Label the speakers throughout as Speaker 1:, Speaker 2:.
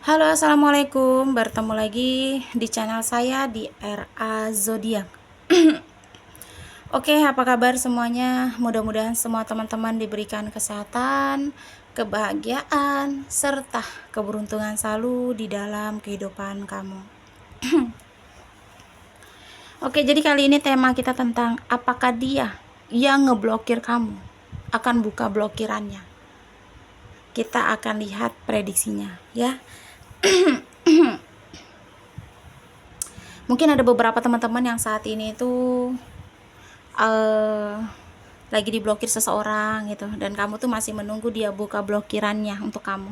Speaker 1: Halo, assalamualaikum. Bertemu lagi di channel saya di RA Zodiak. Oke, apa kabar semuanya? Mudah-mudahan semua teman-teman diberikan kesehatan, kebahagiaan, serta keberuntungan selalu di dalam kehidupan kamu. Oke, jadi kali ini tema kita tentang apakah dia yang ngeblokir kamu akan buka blokirannya. Kita akan lihat prediksinya, ya. Mungkin ada beberapa teman-teman yang saat ini itu lagi diblokir seseorang gitu, dan kamu tuh masih menunggu dia buka blokirannya untuk kamu,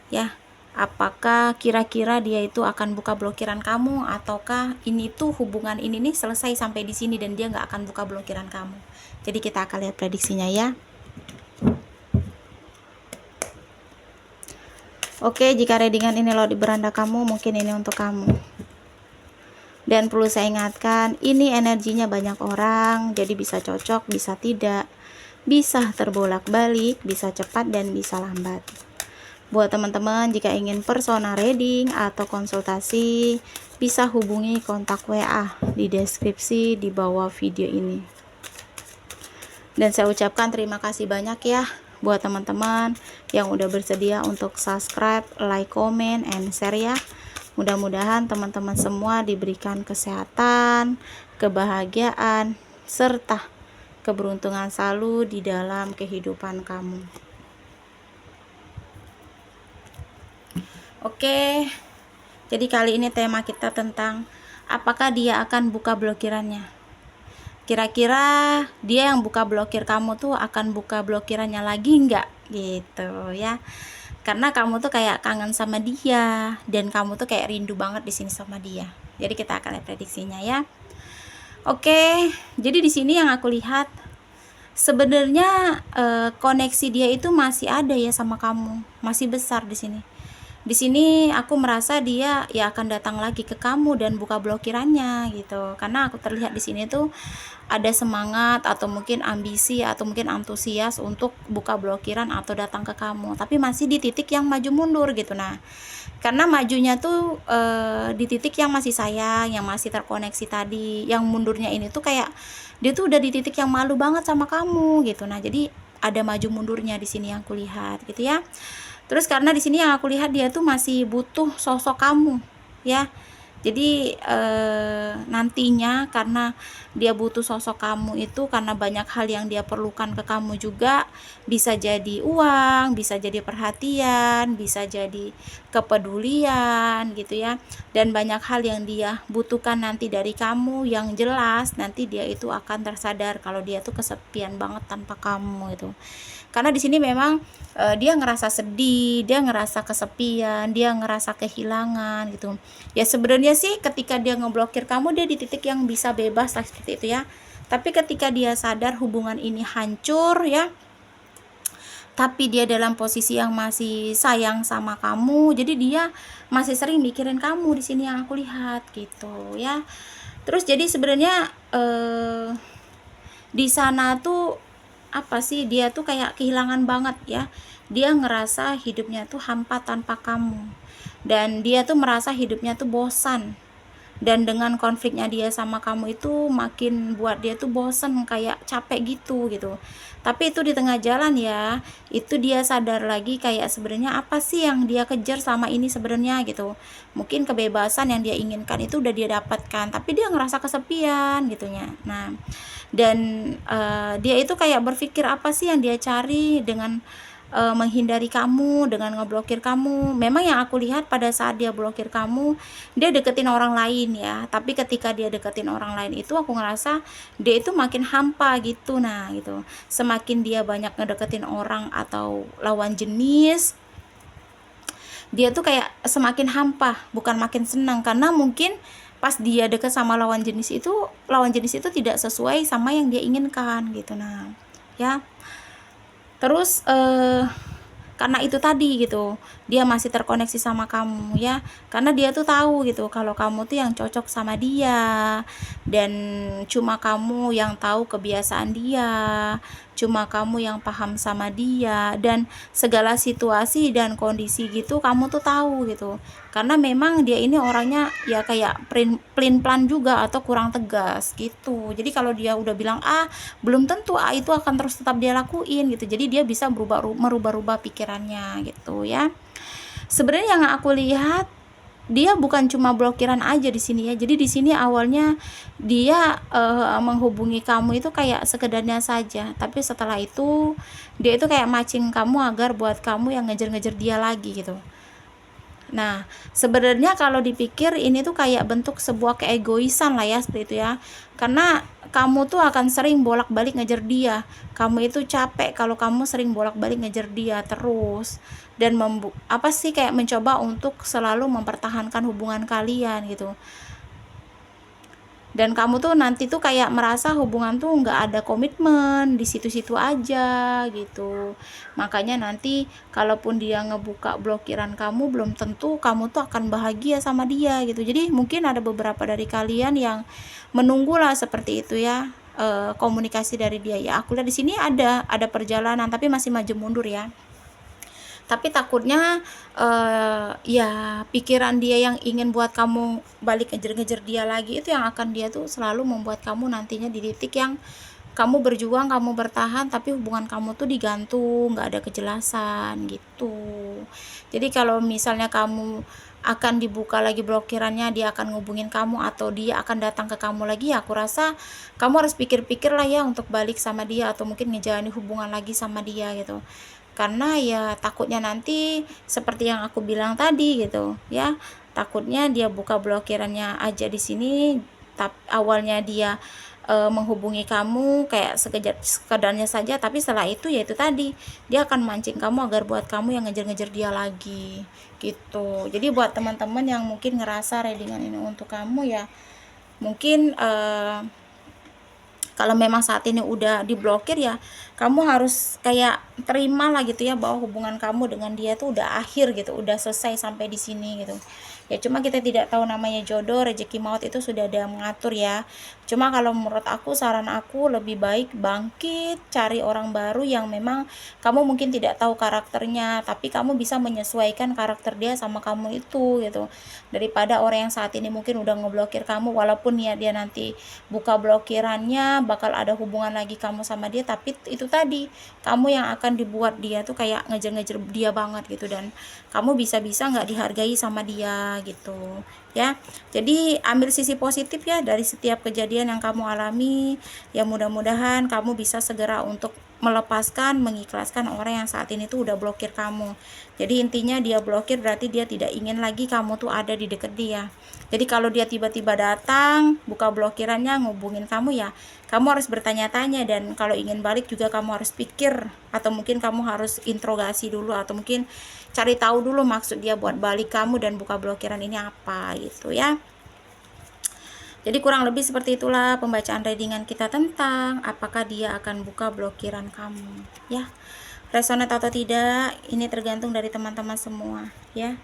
Speaker 1: ya. Apakah kira-kira dia itu akan buka blokiran kamu, ataukah ini tuh hubungan ini nih selesai sampai di sini dan dia nggak akan buka blokiran kamu? Jadi kita akan lihat prediksinya, ya. Oke, jika readingan ini lo di beranda kamu, mungkin ini untuk kamu. Dan perlu saya ingatkan, ini energinya banyak orang, jadi bisa cocok, bisa tidak, bisa terbolak-balik, bisa cepat dan bisa lambat. Buat teman-teman, jika ingin personal reading atau konsultasi, bisa hubungi kontak WA di deskripsi di bawah video ini. Dan saya ucapkan terima kasih banyak ya buat teman-teman yang udah bersedia untuk subscribe, like, comment, and share ya. Mudah-mudahan teman-teman semua diberikan kesehatan, kebahagiaan, serta keberuntungan selalu di dalam kehidupan kamu. Oke, jadi kali ini tema kita tentang apakah dia akan buka blokirannya. Kira-kira dia yang buka blokir kamu tuh akan buka blokirannya lagi nggak? Gitu ya. Karena kamu tuh kayak kangen sama dia, dan kamu tuh kayak rindu banget di sini sama dia. Jadi kita akan lihat prediksinya ya. Oke, jadi di sini yang aku lihat sebenarnya koneksi dia itu masih ada ya sama kamu, masih besar di sini. Di sini aku merasa dia ya akan datang lagi ke kamu dan buka blokirannya gitu. Karena aku terlihat di sini tuh ada semangat atau mungkin ambisi atau mungkin antusias untuk buka blokiran atau datang ke kamu. Tapi masih di titik yang maju mundur gitu. Nah, karena majunya tuh di titik yang masih sayang, yang masih terkoneksi tadi. Yang mundurnya ini tuh kayak dia tuh udah di titik yang malu banget sama kamu gitu. Nah, jadi ada maju mundurnya di sini yang aku lihat gitu ya. Terus karena di sini yang aku lihat dia tuh masih butuh sosok kamu, ya. Jadi nantinya karena dia butuh sosok kamu itu karena banyak hal yang dia perlukan ke kamu juga, bisa jadi uang, bisa jadi perhatian, bisa jadi kepedulian gitu ya. Dan banyak hal yang dia butuhkan nanti dari kamu yang jelas nanti dia itu akan tersadar kalau dia tuh kesepian banget tanpa kamu itu. Karena di sini memang dia ngerasa sedih, dia ngerasa kesepian, dia ngerasa kehilangan gitu. Ya sebenarnya sih ketika dia ngeblokir kamu, dia di titik yang bisa bebas lah seperti itu ya. Tapi ketika dia sadar hubungan ini hancur ya, tapi dia dalam posisi yang masih sayang sama kamu, jadi dia masih sering mikirin kamu di sini yang aku lihat gitu ya. Terus jadi sebenarnya di sana tuh apa sih, dia tuh kayak kehilangan banget ya. Dia ngerasa hidupnya tuh hampa tanpa kamu, dan dia tuh merasa hidupnya tuh bosan. Dan dengan konfliknya dia sama kamu itu makin buat dia tuh bosan, kayak capek gitu. Tapi itu di tengah jalan ya, itu dia sadar lagi kayak sebenarnya apa sih yang dia kejar sama ini sebenarnya gitu. Mungkin kebebasan yang dia inginkan itu udah dia dapatkan, tapi dia ngerasa kesepian gitunya. Nah, dan dia itu kayak berpikir apa sih yang dia cari dengan menghindari kamu, dengan ngeblokir kamu. Memang yang aku lihat pada saat dia blokir kamu, dia deketin orang lain ya. Tapi ketika dia deketin orang lain itu aku ngerasa dia itu makin hampa gitu. Nah gitu, semakin dia banyak ngedeketin orang atau lawan jenis, dia tuh kayak semakin hampa, bukan makin senang. Karena mungkin pas dia deket sama lawan jenis itu tidak sesuai sama yang dia inginkan gitu. Nah ya, terus karena itu tadi gitu, dia masih terkoneksi sama kamu ya. Karena dia tuh tahu gitu kalau kamu tuh yang cocok sama dia, dan cuma kamu yang tahu kebiasaan dia, cuma kamu yang paham sama dia, dan segala situasi dan kondisi gitu kamu tuh tahu gitu. Karena memang dia ini orangnya ya kayak plain plan juga atau kurang tegas gitu. Jadi kalau dia udah bilang A, belum tentu A itu akan terus tetap dia lakuin gitu. Jadi dia bisa merubah-rubah pikirannya gitu ya. Sebenarnya yang aku lihat, dia bukan cuma blokiran aja di sini ya. Jadi di sini awalnya dia menghubungi kamu itu kayak sekedarnya saja, tapi setelah itu dia itu kayak mancing kamu agar buat kamu yang ngejar-ngejar dia lagi gitu. Nah, sebenarnya kalau dipikir ini tuh kayak bentuk sebuah keegoisan lah ya, seperti itu ya. Karena kamu tuh akan sering bolak-balik ngejar dia. Kamu itu capek kalau kamu sering bolak-balik ngejar dia terus, dan apa sih, kayak mencoba untuk selalu mempertahankan hubungan kalian gitu. Dan kamu tuh nanti tuh kayak merasa hubungan tuh nggak ada komitmen, di situ-situ aja gitu. Makanya nanti kalaupun dia ngebuka blokiran kamu, belum tentu kamu tuh akan bahagia sama dia gitu. Jadi mungkin ada beberapa dari kalian yang menunggulah seperti itu ya, komunikasi dari dia ya. Aku lihat di sini ada perjalanan tapi masih maju mundur ya. Tapi takutnya ya pikiran dia yang ingin buat kamu balik ngejar-ngejar dia lagi, itu yang akan dia tuh selalu membuat kamu nantinya di titik yang kamu berjuang, kamu bertahan, tapi hubungan kamu tuh digantung, nggak ada kejelasan gitu. Jadi kalau misalnya kamu akan dibuka lagi blokirannya, dia akan ngubungin kamu atau dia akan datang ke kamu lagi, ya aku rasa kamu harus pikir-pikir lah ya untuk balik sama dia atau mungkin ngejalani hubungan lagi sama dia gitu. Karena ya takutnya nanti seperti yang aku bilang tadi gitu ya, takutnya dia buka blokirannya aja di sini, tapi awalnya dia menghubungi kamu kayak sekedarnya saja, tapi setelah itu ya itu tadi, dia akan mancing kamu agar buat kamu yang ngejar-ngejar dia lagi gitu. Jadi buat teman-teman yang mungkin ngerasa readingan ini untuk kamu ya, mungkin kalau memang saat ini udah diblokir ya, kamu harus kayak terima lah gitu ya, bahwa hubungan kamu dengan dia tuh udah akhir gitu, udah selesai sampai di sini gitu. Ya cuma kita tidak tahu namanya jodoh, rezeki maut itu sudah ada mengatur ya. Cuma kalau menurut aku, saran aku lebih baik bangkit, cari orang baru yang memang kamu mungkin tidak tahu karakternya, tapi kamu bisa menyesuaikan karakter dia sama kamu itu gitu. Daripada orang yang saat ini mungkin udah ngeblokir kamu, walaupun ya dia nanti buka blokirannya bakal ada hubungan lagi kamu sama dia, tapi itu tadi, kamu yang akan dibuat dia tuh kayak ngejar-ngejar dia banget gitu, dan kamu bisa-bisa nggak dihargai sama dia gitu ya. Jadi ambil sisi positif ya dari setiap kejadian yang kamu alami ya, mudah-mudahan kamu bisa segera untuk melepaskan, mengikhlaskan orang yang saat ini tuh udah blokir kamu. Jadi intinya dia blokir berarti dia tidak ingin lagi kamu tuh ada di deket dia. Jadi kalau dia tiba-tiba datang buka blokirannya ngubungin kamu ya, kamu harus bertanya-tanya, dan kalau ingin balik juga kamu harus pikir, atau mungkin kamu harus interogasi dulu, atau mungkin cari tahu dulu maksud dia buat balik kamu dan buka blokiran ini apa gitu ya. Jadi kurang lebih seperti itulah pembacaan readingan kita tentang apakah dia akan buka blokiran kamu ya. Resonate atau tidak ini tergantung dari teman-teman semua ya.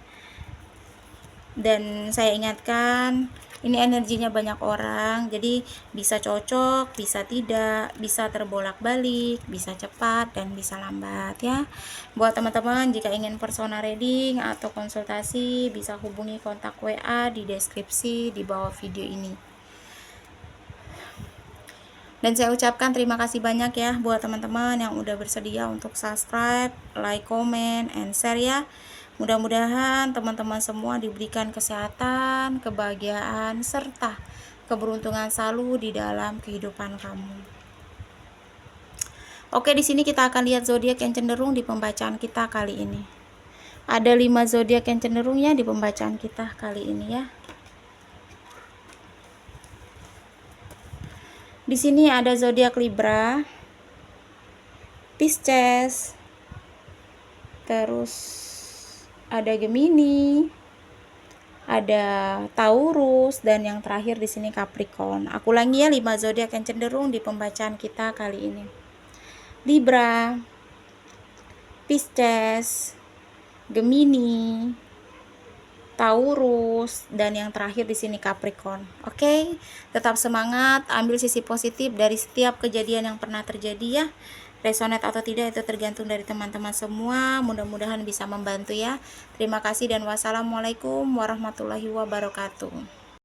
Speaker 1: Dan saya ingatkan, ini energinya banyak orang, jadi bisa cocok, bisa tidak, bisa terbolak-balik, bisa cepat dan bisa lambat ya. Buat teman-teman jika ingin personal reading atau konsultasi, bisa hubungi kontak WA di deskripsi di bawah video ini. Dan saya ucapkan terima kasih banyak ya buat teman-teman yang udah bersedia untuk subscribe, like, comment, and share ya. Mudah-mudahan teman-teman semua diberikan kesehatan, kebahagiaan, serta keberuntungan selalu di dalam kehidupan kamu. Oke, di sini kita akan lihat zodiak yang cenderung di pembacaan kita kali ini. Ada 5 zodiak yang cenderungnya di pembacaan kita kali ini ya. Di sini ada zodiak Libra, Pisces, terus ada Gemini, ada Taurus, dan yang terakhir di sini Capricorn. Aku ulangi ya, 5 zodiak yang cenderung di pembacaan kita kali ini. Libra, Pisces, Gemini, Taurus, dan yang terakhir di sini Capricorn. Oke, tetap semangat, ambil sisi positif dari setiap kejadian yang pernah terjadi ya. resonate atau tidak itu tergantung dari teman-teman semua. Mudah-mudahan bisa membantu ya. Terima kasih dan wassalamualaikum warahmatullahi wabarakatuh.